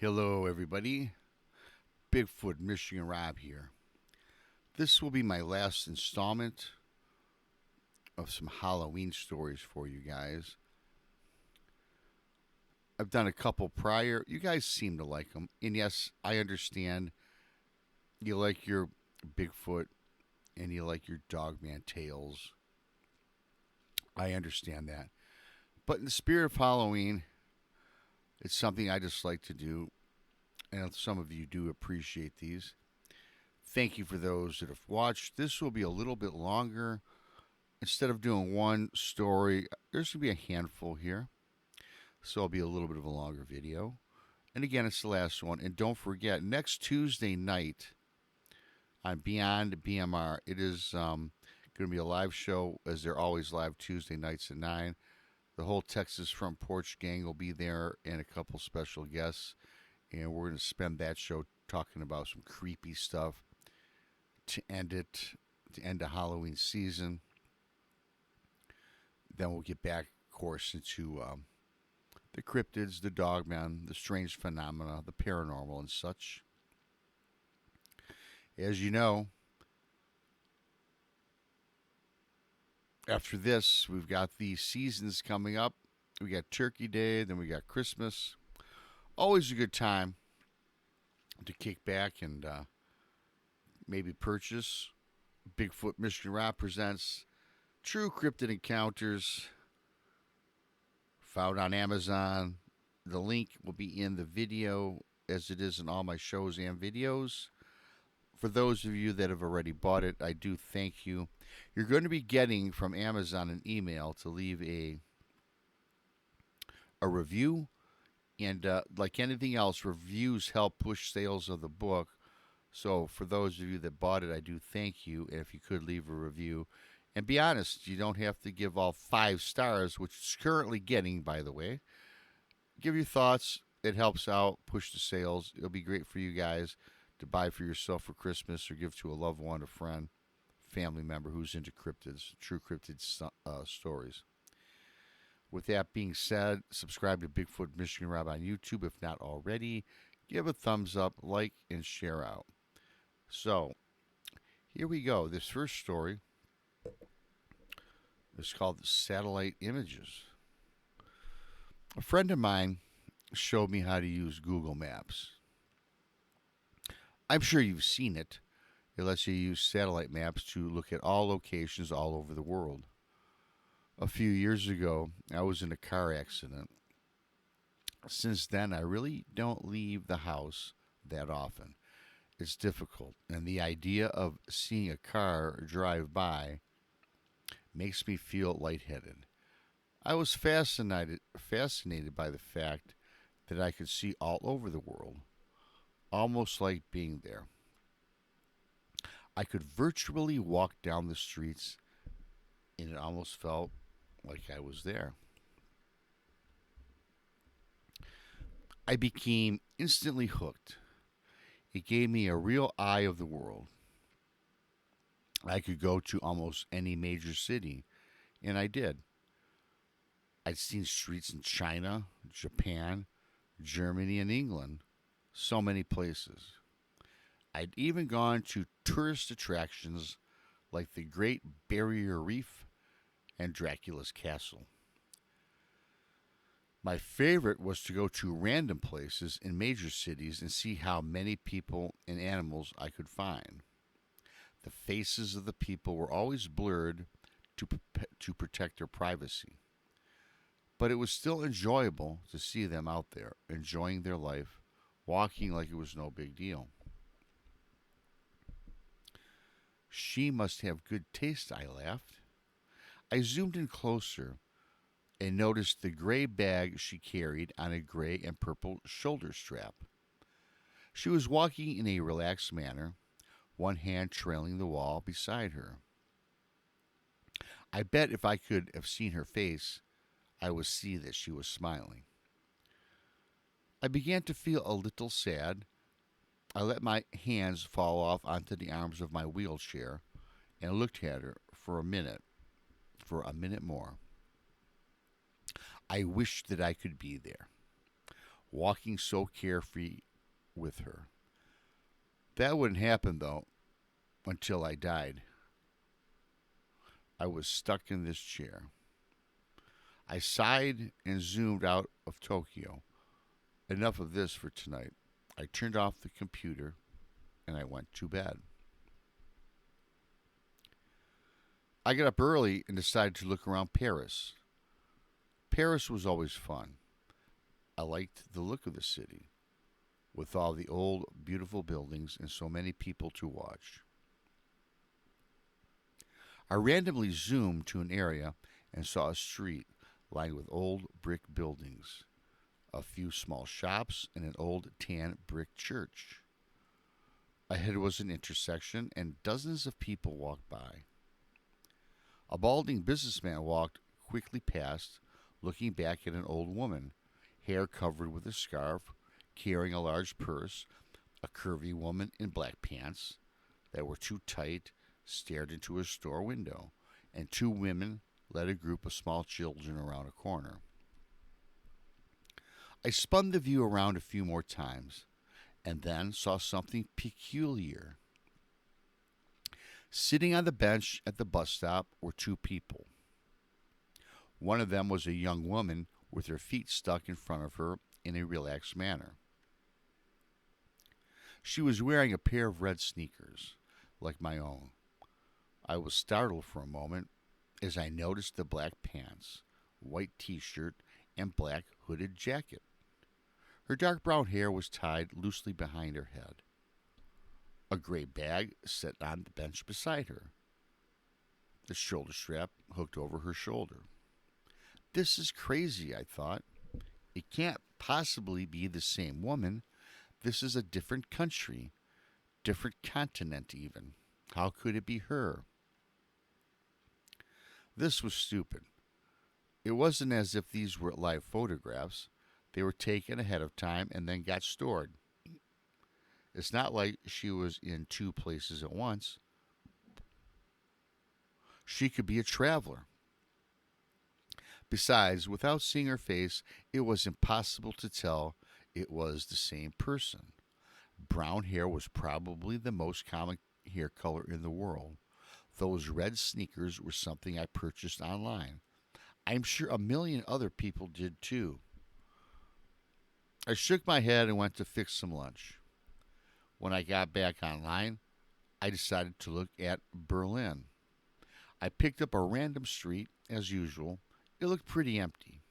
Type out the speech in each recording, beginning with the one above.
Hello, everybody. Bigfoot, Michigan Rob here. This will be my last installment of some Halloween stories for you guys. I've done a couple prior. You guys seem to like them. And yes, I understand you like your Bigfoot and you like your Dogman tales. I understand that. But in the spirit of Halloween, it's something I just like to do. And some of you do appreciate these. Thank you for those that have watched. This will be a little bit longer. Instead of doing one story, there's going to be a handful here. So it'll be a little bit of a longer video. And again, it's the last one. And don't forget, next Tuesday night on Beyond BMR, it is going to be a live show, as they're always live Tuesday nights at 9. The whole Texas Front Porch gang will be there and a couple special guests. And we're going to spend that show talking about some creepy stuff to end the Halloween season. Then we'll get back, of course, into the cryptids, the dogman, the strange phenomena, the paranormal, and such. As you know, after this, we've got the seasons coming up. We got Turkey Day, then we got Christmas. Always a good time to kick back and maybe purchase. Bigfoot Michigan Rob presents True Cryptid Encounters, found on Amazon. The link will be in the video, as it is in all my shows and videos. For those of you that have already bought it, I do thank you. You're going to be getting from Amazon an email to leave a review. And like anything else, reviews help push sales of the book. So for those of you that bought it, I do thank you. And if you could leave a review. And be honest, you don't have to give all 5 stars, which it's currently getting, by the way. Give your thoughts. It helps out, push the sales. It'll be great for you guys to buy for yourself for Christmas or give to a loved one, a friend, family member who's into cryptids, true cryptid stories. With that being said, subscribe to Bigfoot Michigan Rob on YouTube if not already. Give a thumbs up, like, and share out. So, here we go. This first story is called Satellite Images. A friend of mine showed me how to use Google Maps. I'm sure you've seen it. It lets you use satellite maps to look at all locations all over the world. A few years ago, I was in a car accident. Since then, I really don't leave the house that often. It's difficult, and the idea of seeing a car drive by makes me feel lightheaded. I was fascinated by the fact that I could see all over the world, almost like being there. I could virtually walk down the streets, and it almost felt like I was there. I became instantly hooked. It gave me a real eye of the world. I could go to almost any major city, and I did. I'd seen streets in China, Japan, Germany, and England. So many places. I'd even gone to tourist attractions like the Great Barrier Reef and Dracula's Castle. My favorite was to go to random places in major cities and see how many people and animals I could find. The faces of the people were always blurred to protect their privacy. But it was still enjoyable to see them out there, enjoying their life, walking like it was no big deal. She must have good taste, I laughed. I zoomed in closer and noticed the gray bag she carried on a gray and purple shoulder strap. She was walking in a relaxed manner, one hand trailing the wall beside her. I bet if I could have seen her face, I would see that she was smiling. I began to feel a little sad. I let my hands fall off onto the arms of my wheelchair and looked at her for a minute more. I wished that I could be there. walking so carefree with her. That wouldn't happen, though, until I died. I was stuck in this chair. I sighed and zoomed out of Tokyo. Enough of this for tonight. I turned off the computer and I went to bed. I got up early and decided to look around Paris. Paris was always fun. I liked the look of the city, with all the old, beautiful buildings and so many people to watch. I randomly zoomed to an area and saw a street lined with old brick buildings, a few small shops, and an old tan brick church. Ahead was an intersection, and dozens of people walked by. A balding businessman walked quickly past, looking back at an old woman, hair covered with a scarf, carrying a large purse. A curvy woman in black pants that were too tight stared into a store window, and two women led a group of small children around a corner. I spun the view around a few more times, and then saw something peculiar. Sitting on the bench at the bus stop were two people. One of them was a young woman with her feet stuck in front of her in a relaxed manner. She was wearing a pair of red sneakers, like my own. I was startled for a moment as I noticed the black pants, white t-shirt, and black hooded jacket. Her dark brown hair was tied loosely behind her head. A gray bag sat on the bench beside her, the shoulder strap hooked over her shoulder. This is crazy, I thought. It can't possibly be the same woman. This is a different country, different continent even. How could it be her? This was stupid. It wasn't as if these were live photographs. They were taken ahead of time and then got stored. It's not like she was in two places at once. She could be a traveler. Besides, without seeing her face, it was impossible to tell it was the same person. Brown hair was probably the most common hair color in the world. Those red sneakers were something I purchased online. I'm sure a million other people did too. I shook my head and went to fix some lunch. When I got back online, I decided to look at Berlin. I picked up a random street, as usual. It looked pretty empty.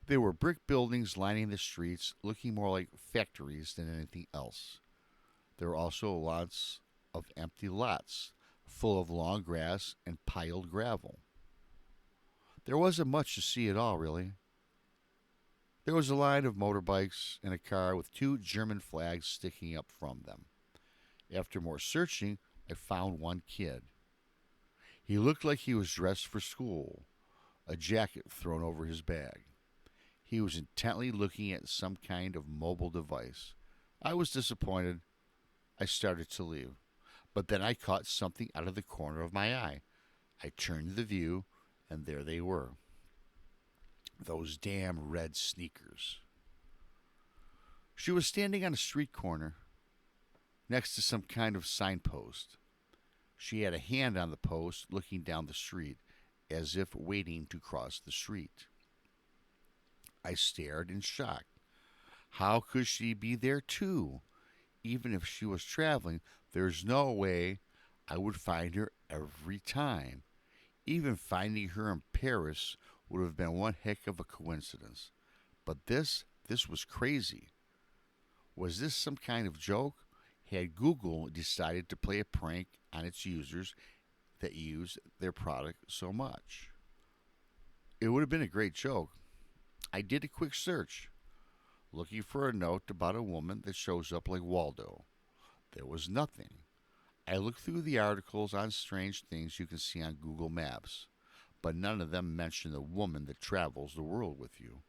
There were brick buildings lining the streets, looking more like factories than anything else. There were also lots of empty lots, full of long grass and piled gravel. There wasn't much to see at all, really. There was a line of motorbikes and a car with two German flags sticking up from them. After more searching, I found one kid. He looked like he was dressed for school, a jacket thrown over his bag. He was intently looking at some kind of mobile device. I was disappointed. I started to leave, but then I caught something out of the corner of my eye. I turned the view, and there they were. Those damn red sneakers. She was standing on a street corner next to some kind of signpost. She had a hand on the post looking down the street as if waiting to cross the street. I stared in shock. How could she be there too? Even if she was traveling, there's no way I would find her every time. Even finding her in Paris would have been one heck of a coincidence. But this was crazy. Was this some kind of joke? Had Google decided to play a prank on its users that use their product so much? It would have been a great joke. I did a quick search, looking for a note about a woman that shows up like Waldo. There was nothing. I looked through the articles on strange things you can see on Google Maps, but none of them mention the woman that travels the world with you.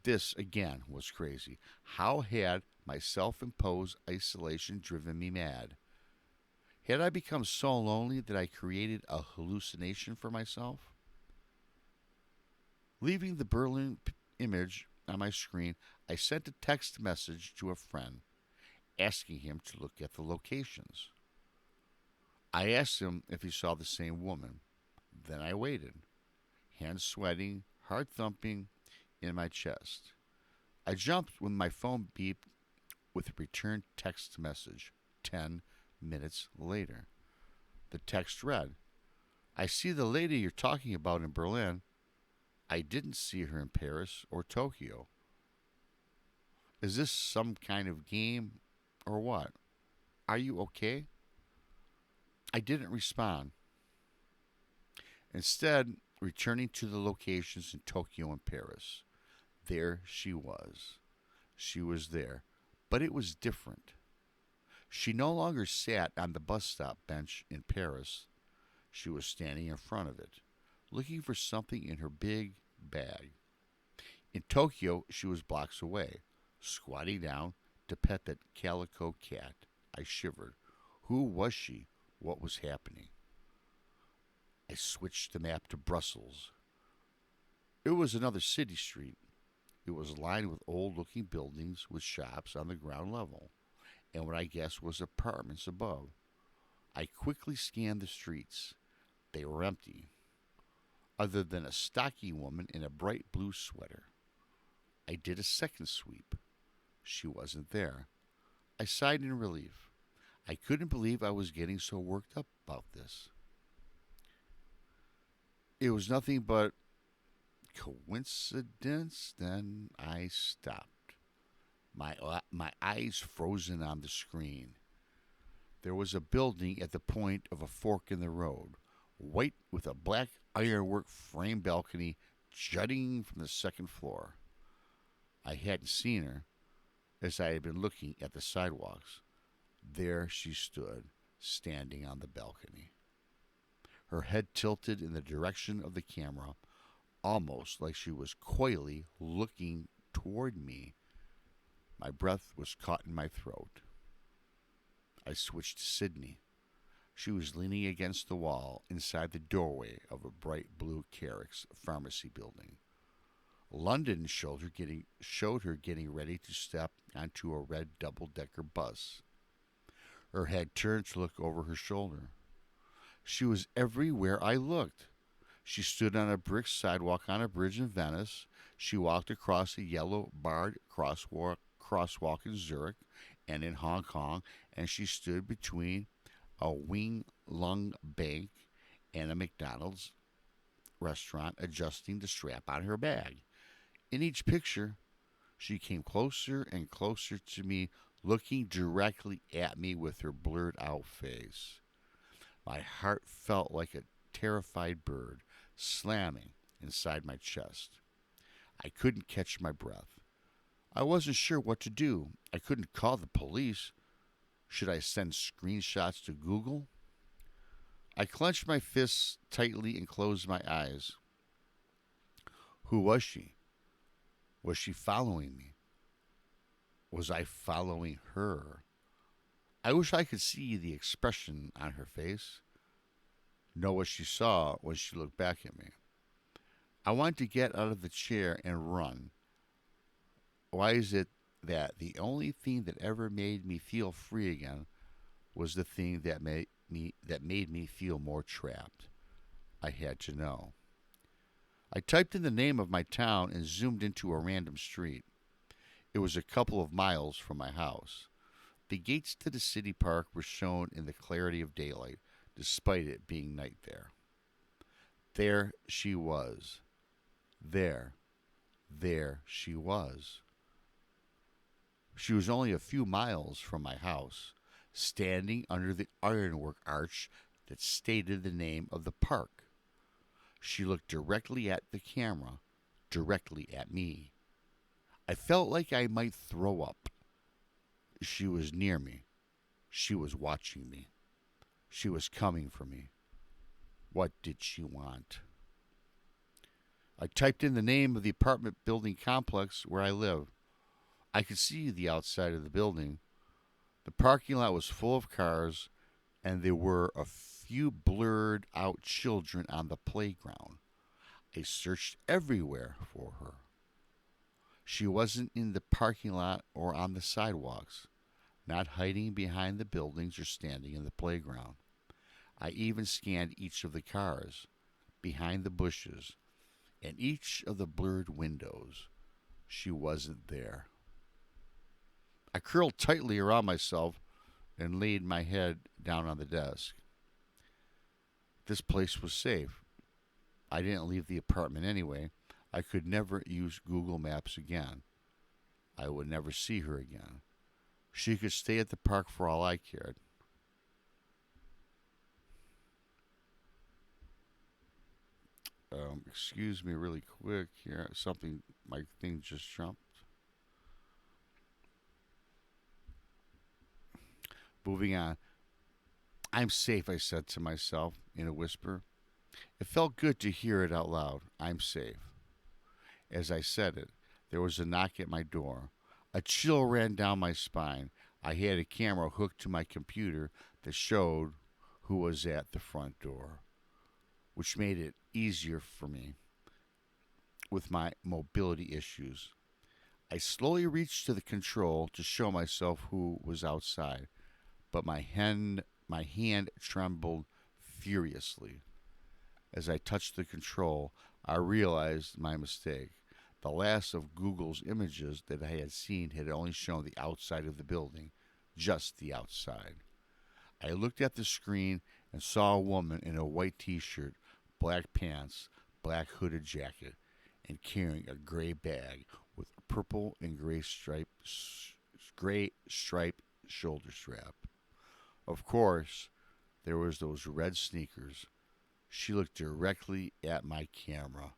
This, again, was crazy. How had my self-imposed isolation driven me mad? Had I become so lonely that I created a hallucination for myself? Leaving the Berlin image on my screen, I sent a text message to a friend asking him to look at the locations. I asked him if he saw the same woman. Then I waited, hands sweating, heart thumping in my chest. I jumped when my phone beeped with a returned text message 10 minutes later. The text read, I see the lady you're talking about in Berlin. I didn't see her in Paris or Tokyo. Is this some kind of game or what? Are you okay? I didn't respond. Instead, returning to the locations in Tokyo and Paris. There she was. She was there, but it was different. She no longer sat on the bus stop bench in Paris. She was standing in front of it, looking for something in her big bag. In Tokyo, she was blocks away, squatting down to pet that calico cat. I shivered. Who was she? What was happening? I switched the map to Brussels. It was another city street. It was lined with old-looking buildings with shops on the ground level, and what I guessed was apartments above. I quickly scanned the streets. They were empty, other than a stocky woman in a bright blue sweater. I did a second sweep. She wasn't there. I sighed in relief. I couldn't believe I was getting so worked up about this. It was nothing but coincidence. Then I stopped. My eyes frozen on the screen. There was a building at the point of a fork in the road, white with a black ironwork frame balcony jutting from the second floor. I hadn't seen her, as I had been looking at the sidewalks. There she stood, standing on the balcony. Her head tilted in the direction of the camera, almost like she was coyly looking toward me. My breath was caught in my throat. I switched to Sydney. She was leaning against the wall inside the doorway of a bright blue Carrick's pharmacy building. London showed her getting ready to step onto a red double-decker bus. Her head turned to look over her shoulder. She was everywhere I looked. She stood on a brick sidewalk on a bridge in Venice. She walked across a yellow barred crosswalk in Zurich and in Hong Kong, and she stood between a Wing Lung bank and a McDonald's restaurant adjusting the strap on her bag. In each picture, she came closer and closer to me, looking directly at me with her blurred out face. My heart felt like a terrified bird slamming inside my chest. I couldn't catch my breath. I wasn't sure what to do. I couldn't call the police. Should I send screenshots to Google? I clenched my fists tightly and closed my eyes. Who was she? Was she following me? Was I following her? I wish I could see the expression on her face, know what she saw when she looked back at me. I wanted to get out of the chair and run. Why is it that the only thing that ever made me feel free again was the thing that made me feel more trapped? I had to know. I typed in the name of my town and zoomed into a random street. It was a couple of miles from my house. The gates to the city park were shown in the clarity of daylight, despite it being night there. There she was. There she was. She was only a few miles from my house, standing under the ironwork arch that stated the name of the park. She looked directly at the camera, directly at me. I felt like I might throw up. She was near me. She was watching me. She was coming for me. What did she want? I typed in the name of the apartment building complex where I live. I could see the outside of the building. The parking lot was full of cars, and there were a few blurred out children on the playground. I searched everywhere for her. She wasn't in the parking lot or on the sidewalks, not hiding behind the buildings or standing in the playground. I even scanned each of the cars, behind the bushes, and each of the blurred windows. She wasn't there. I curled tightly around myself and laid my head down on the desk. This place was safe. I didn't leave the apartment anyway. I could never use Google Maps again. I would never see her again. She could stay at the park for all I cared. Excuse me really quick here. Something, my thing just jumped. Moving on. I'm safe, I said to myself in a whisper. It felt good to hear it out loud. I'm safe. As I said it, there was a knock at my door. A chill ran down my spine. I had a camera hooked to my computer that showed who was at the front door, which made it easier for me with my mobility issues. I slowly reached to the control to show myself who was outside, but my hand trembled furiously. As I touched the control, I realized my mistake. The last of Google's images that I had seen had only shown the outside of the building, just the outside. I looked at the screen and saw a woman in a white t-shirt, black pants, black hooded jacket, and carrying a gray bag with a purple and gray striped shoulder strap. Of course, there was those red sneakers. She looked directly at my camera,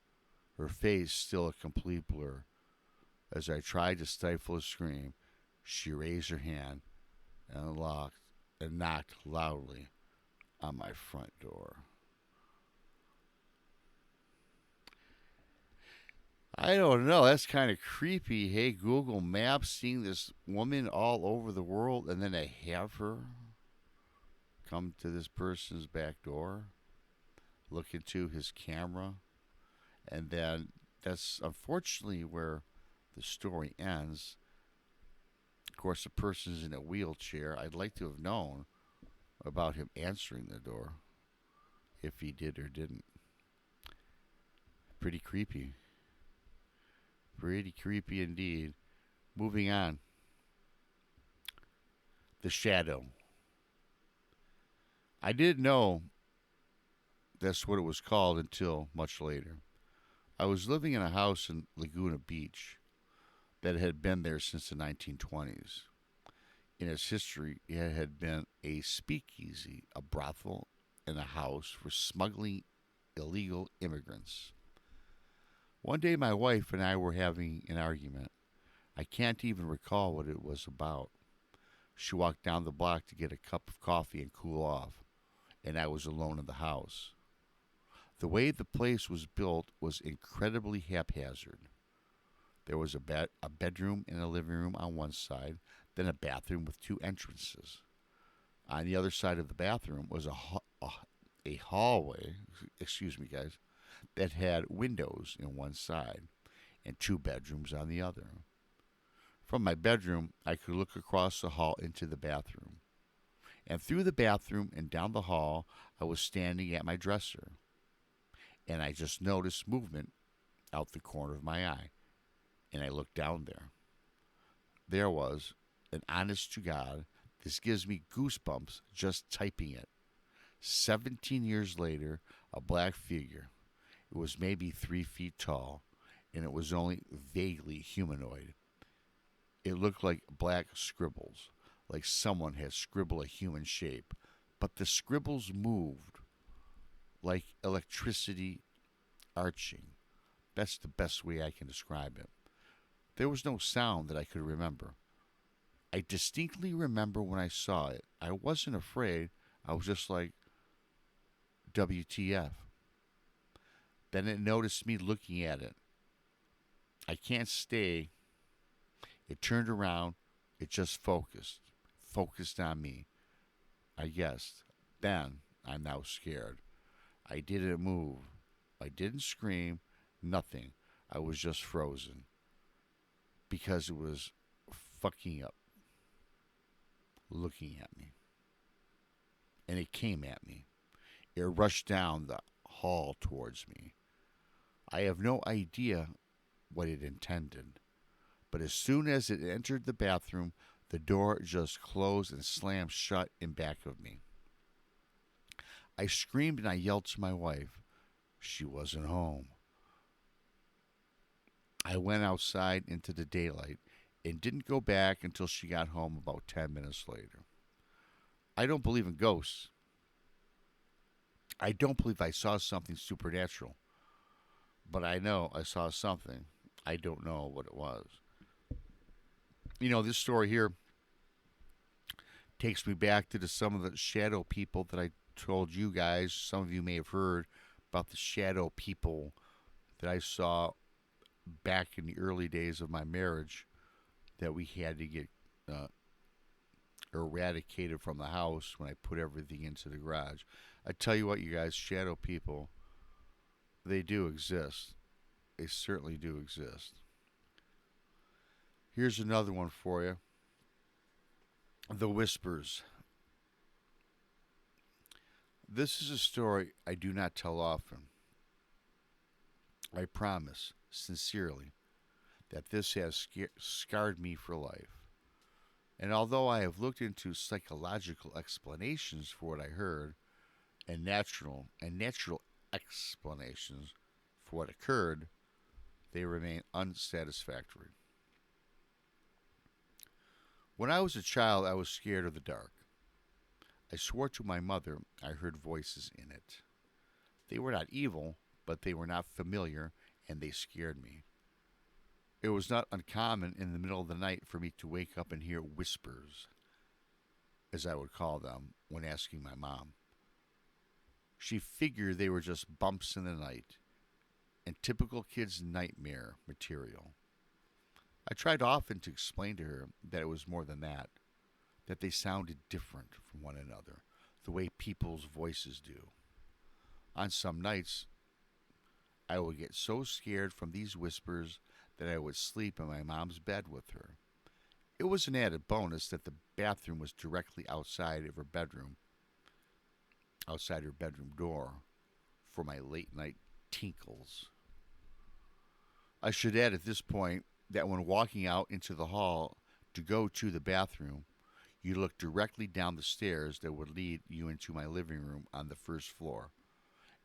her face still a complete blur. As I tried to stifle a scream, she raised her hand and knocked loudly on my front door. I don't know. That's kind of creepy. Hey, Google Maps, seeing this woman all over the world, and then I have her come to this person's back door, look into his camera, and then that's unfortunately where the story ends. Of course, the person's in a wheelchair. I'd like to have known about him answering the door, if he did or didn't. Pretty creepy. Pretty creepy indeed. Moving on. The Shadow. I didn't know that's what it was called until much later. I was living in a house in Laguna Beach that had been there since the 1920s. In its history, it had been a speakeasy, a brothel, and a house for smuggling illegal immigrants. One day, my wife and I were having an argument. I can't even recall what it was about. She walked down the block to get a cup of coffee and cool off, and I was alone in the house. The way the place was built was incredibly haphazard. There was a bedroom and a living room on one side, then a bathroom with two entrances. On the other side of the bathroom was a hallway, excuse me, guys, that had windows in one side and two bedrooms on the other. From my bedroom, I could look across the hall into the bathroom. And through the bathroom and down the hall, I was standing at my dresser. And I just noticed movement out the corner of my eye. And I looked down there. There was, and honest to God, this gives me goosebumps just typing it. 17 years later, a black figure. It was maybe 3 feet tall, and it was only vaguely humanoid. It looked like black scribbles, like someone had scribbled a human shape, but the scribbles moved like electricity arching. That's the best way I can describe it. There was no sound that I could remember. I distinctly remember when I saw it. I wasn't afraid. I was just like, WTF. Then it noticed me looking at it. I can't stay. It turned around. It just focused on me. I guessed. Then I'm now scared. I didn't move. I didn't scream. Nothing. I was just frozen. because it was fucking up, looking at me. And it came at me. It rushed down the hall towards me. I have no idea what it intended, but as soon as it entered the bathroom, the door just closed and slammed shut in back of me. I screamed and I yelled to my wife. She wasn't home. I went outside into the daylight and didn't go back until she got home about 10 minutes later. I don't believe in ghosts. I don't believe I saw something supernatural, but I know I saw something. I don't know what it was. You know, this story here takes me back to some of the shadow people that I told you guys. Some of you may have heard about the shadow people that I saw back in the early days of my marriage that we had to get uh, eradicated from the house when I put everything into the garage. I tell you what, you guys, shadow people, they do exist. They certainly do exist. Here's another one for you. The Whispers. This is a story I do not tell often. I promise, sincerely, that this has scarred me for life. And although I have looked into psychological explanations for what I heard, and natural explanations for what occurred, they remain unsatisfactory. When I was a child, I was scared of the dark. I swore to my mother I heard voices in it. They were not evil, but they were not familiar, and they scared me. It was not uncommon in the middle of the night for me to wake up and hear whispers, as I would call them, when asking my mom. She figured they were just bumps in the night, and typical kid's nightmare material. I tried often to explain to her that it was more than that they sounded different from one another, the way people's voices do. On some nights, I would get so scared from these whispers that I would sleep in my mom's bed with her. It was an added bonus that the bathroom was directly outside of her bedroom, outside her bedroom door, for my late night tinkles. I should add at this point that when walking out into the hall to go to the bathroom, you look directly down the stairs that would lead you into my living room on the first floor,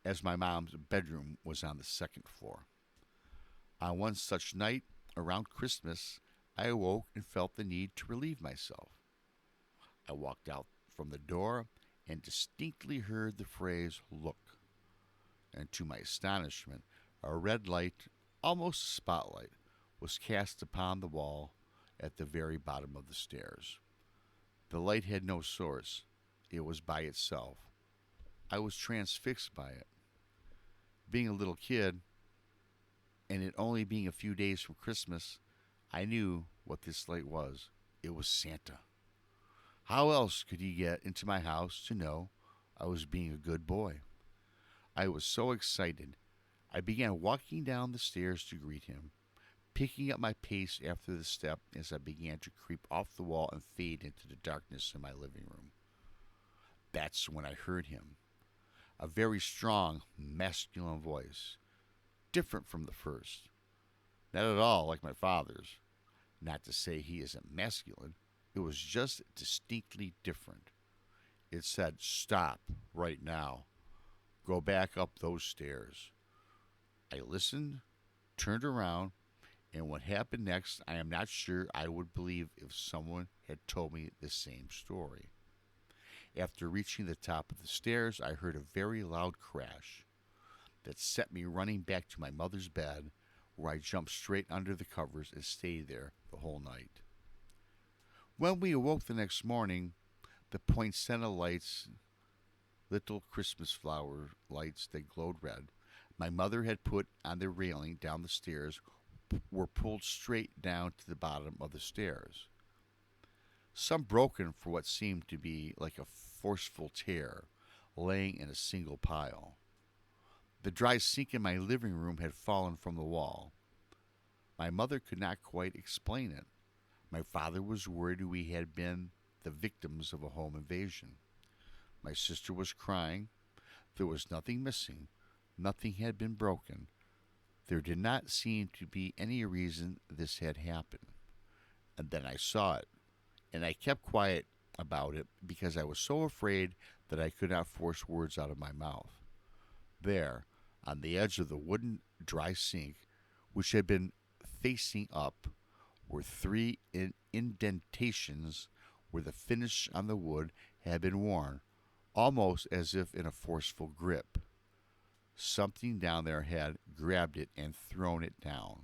as my mom's bedroom was on the second floor. On one such night, around Christmas, I awoke and felt the need to relieve myself. I walked out from the door and distinctly heard the phrase, "look." And to my astonishment, a red light, almost a spotlight, was cast upon the wall at the very bottom of the stairs. The light had no source. It was by itself. I was transfixed by it. Being a little kid, and it only being a few days from Christmas, I knew what this light was. It was Santa. How else could he get into my house to know I was being a good boy? I was so excited. I began walking down the stairs to greet him, picking up my pace after the step as I began to creep off the wall and fade into the darkness in my living room. That's when I heard him. A very strong, masculine voice, different from the first. Not at all like my father's. Not to say he isn't masculine, it was just distinctly different. It said, "Stop right now. Go back up those stairs." I listened, turned around, and what happened next, I am not sure I would believe if someone had told me the same story. After reaching the top of the stairs, I heard a very loud crash that set me running back to my mother's bed, where I jumped straight under the covers and stayed there the whole night. When we awoke the next morning, the poinsettia lights, little Christmas flower lights that glowed red, my mother had put on the railing down the stairs, were pulled straight down to the bottom of the stairs. Some broken for what seemed to be like a forceful tear, laying in a single pile. The dry sink in my living room had fallen from the wall. My mother could not quite explain it. My father was worried we had been the victims of a home invasion. My sister was crying. There was nothing missing. Nothing had been broken. There did not seem to be any reason this had happened. And then I saw it, and I kept quiet about it because I was so afraid that I could not force words out of my mouth. There, on the edge of the wooden dry sink, which had been facing up, were three indentations where the finish on the wood had been worn, almost as if in a forceful grip. Something down there had grabbed it and thrown it down.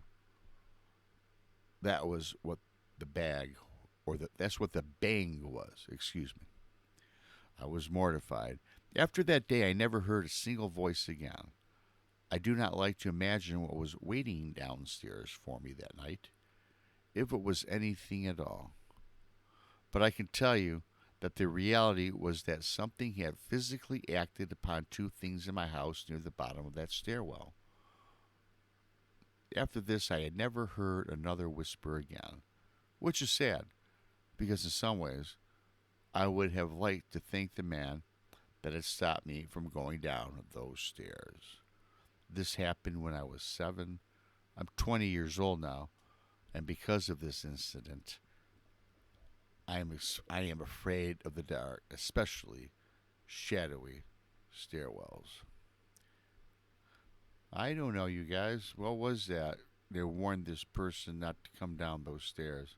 That was what the bag, that's what the bang was, excuse me. I was mortified. After that day, I never heard a single voice again. I do not like to imagine what was waiting downstairs for me that night, if it was anything at all. But I can tell you that the reality was that something had physically acted upon two things in my house near the bottom of that stairwell. After this, I had never heard another whisper again, which is sad, because in some ways, I would have liked to thank the man that had stopped me from going down those stairs. This happened when I was 7. I'm 20 years old now, and because of this incident, I am afraid of the dark, especially shadowy stairwells. I don't know, you guys. What was that? They warned this person not to come down those stairs.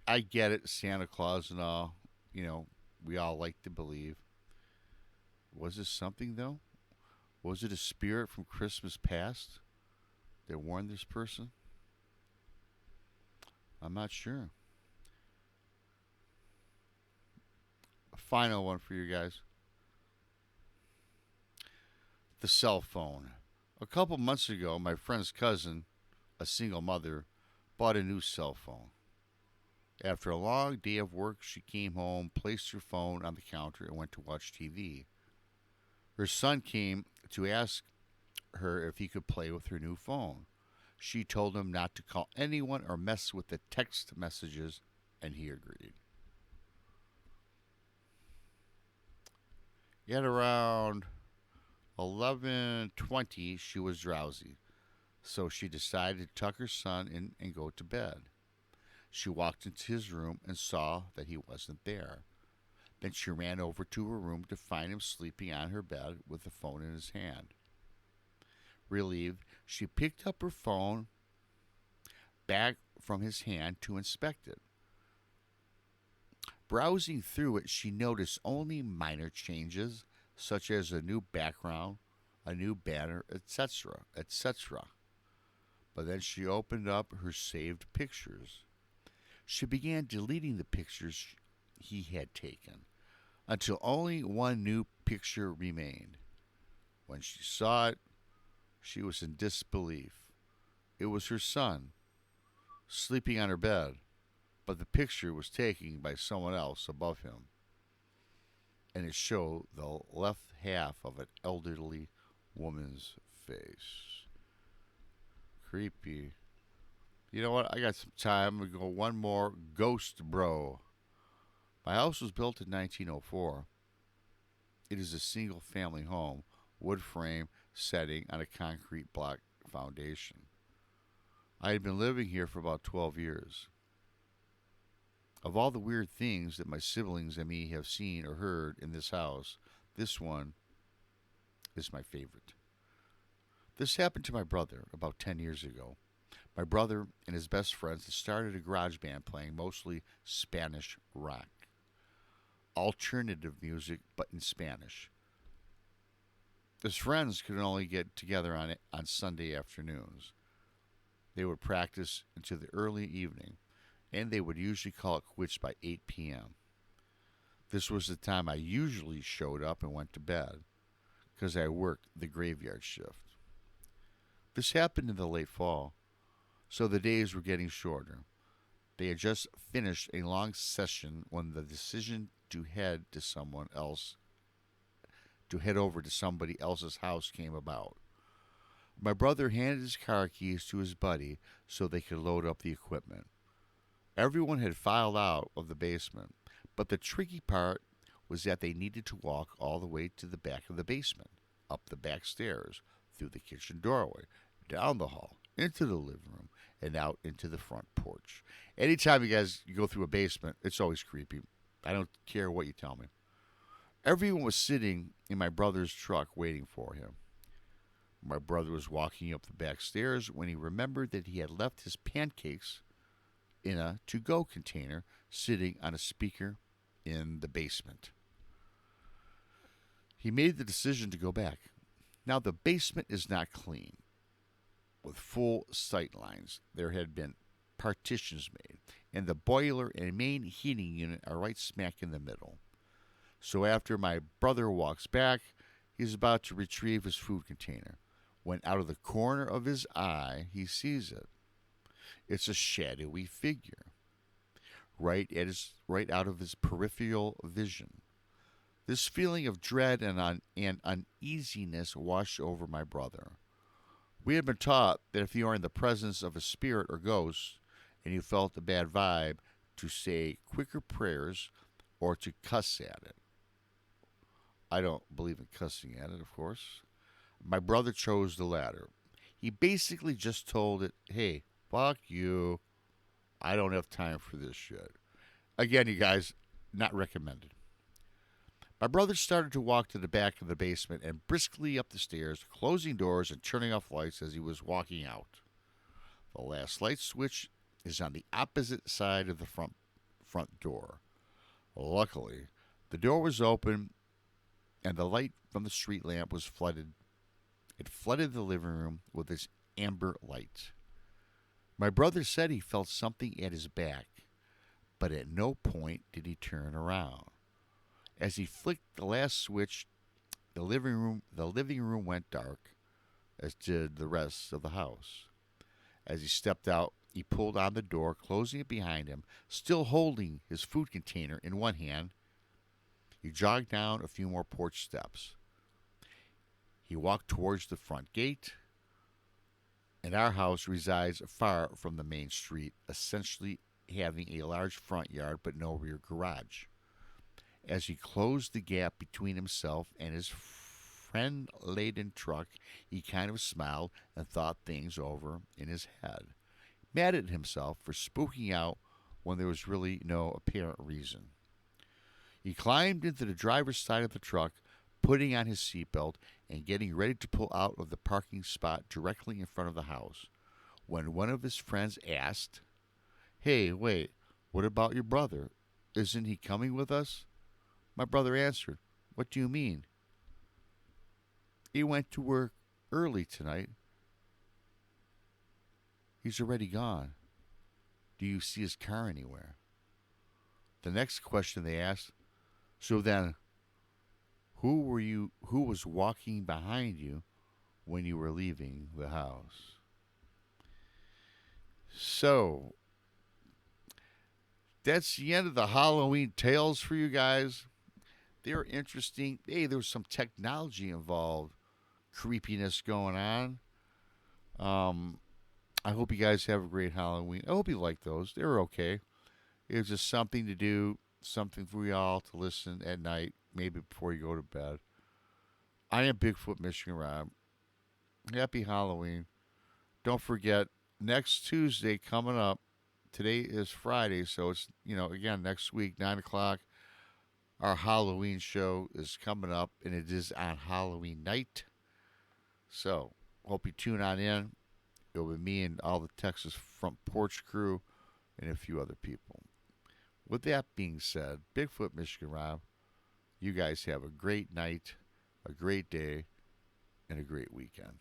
I get it, Santa Claus and all. You know, we all like to believe. Was this something, though? Was it a spirit from Christmas past that warned this person? I'm not sure. A final one for you guys. The cell phone. A couple months ago, my friend's cousin, a single mother, bought a new cell phone. After a long day of work, she came home, placed her phone on the counter, and went to watch TV. Her son came to ask her if he could play with her new phone. She told him not to call anyone or mess with the text messages, and he agreed. At around 11:20, she was drowsy, so she decided to tuck her son in and go to bed. She walked into his room and saw that he wasn't there. Then she ran over to her room to find him sleeping on her bed with the phone in his hand. Relieved, she picked up her phone back from his hand to inspect it. Browsing through it, she noticed only minor changes, such as a new background, a new banner, etc., etc. But then she opened up her saved pictures. She began deleting the pictures he had taken until only one new picture remained. When she saw it, she was in disbelief. It was her son, sleeping on her bed, but the picture was taken by someone else above him, and it showed the left half of an elderly woman's face. Creepy. You know what? I got some time. I'm going to go one more ghost bro. My house was built in 1904. It is a single family home, wood frame setting on a concrete block foundation. I had been living here for about 12 years. Of all the weird things that my siblings and me have seen or heard in this house, this one is my favorite. This happened to my brother about 10 years ago. My brother and his best friends had started a garage band playing mostly Spanish rock. Alternative music, but in Spanish. His friends could only get together on Sunday afternoons. They would practice into the early evening, and they would usually call it quits by 8 p.m. This was the time I usually showed up and went to bed, because I worked the graveyard shift. This happened in the late fall, so the days were getting shorter. They had just finished a long session when the decision to head over to somebody else's house came about. My brother handed his car keys to his buddy so they could load up the equipment. Everyone had filed out of the basement, but the tricky part was that they needed to walk all the way to the back of the basement, up the back stairs, through the kitchen doorway, down the hall, into the living room, and out into the front porch. Anytime you guys go through a basement, it's always creepy. I don't care what you tell me. Everyone was sitting in my brother's truck waiting for him. My brother was walking up the back stairs when he remembered that he had left his pancakes in a to go container sitting on a speaker in the basement. He made the decision to go back. Now, the basement is not clean, with full sight lines. There had been partitions made, and the boiler and main heating unit are right smack in the middle. So after my brother walks back, he's about to retrieve his food container, when out of the corner of his eye he sees it. It's a shadowy figure, right out of his peripheral vision. This feeling of dread and uneasiness washed over my brother. We had been taught that if you are in the presence of a spirit or ghost and you felt a bad vibe, to say quicker prayers or to cuss at it. I don't believe in cussing at it, of course. My brother chose the latter. He basically just told it, hey, fuck you. I don't have time for this shit. Again, you guys, not recommended. My brother started to walk to the back of the basement and briskly up the stairs, closing doors and turning off lights as he was walking out. The last light switch is on the opposite side of the front door. Luckily, the door was open and the light from the street lamp was flooded. It flooded the living room with its amber light. My brother said he felt something at his back, but at no point did he turn around. As he flicked the last switch, the living room went dark, as did the rest of the house. As he stepped out, he pulled on the door, closing it behind him, still holding his food container in one hand. He jogged down a few more porch steps. He walked towards the front gate, and our house resides far from the main street, essentially having a large front yard but no rear garage. As he closed the gap between himself and his friend-laden truck, he kind of smiled and thought things over in his head, mad at himself for spooking out when there was really no apparent reason. He climbed into the driver's side of the truck, putting on his seatbelt and getting ready to pull out of the parking spot directly in front of the house, when one of his friends asked, "Hey, wait, what about your brother? Isn't he coming with us?" My brother answered, "What do you mean?" "He went to work early tonight. He's already gone. Do you see his car anywhere?" The next question they asked, "So then, who was walking behind you when you were leaving the house?" So, that's the end of the Halloween tales for you guys. They're interesting. Hey, there was some technology involved, creepiness going on. I hope you guys have a great Halloween. I hope you like those. They were okay. It was just something to do, something for y'all to listen at night, maybe before you go to bed. I am Bigfoot Michigan Rob. Happy Halloween. Don't forget, next Tuesday coming up, today is Friday, so it's, again, next week, 9 o'clock, our Halloween show is coming up, and it is on Halloween night. So, hope you tune on in. It'll be me and all the Texas Front Porch crew and a few other people. With that being said, Bigfoot Michigan Rob, you guys have a great night, a great day, and a great weekend.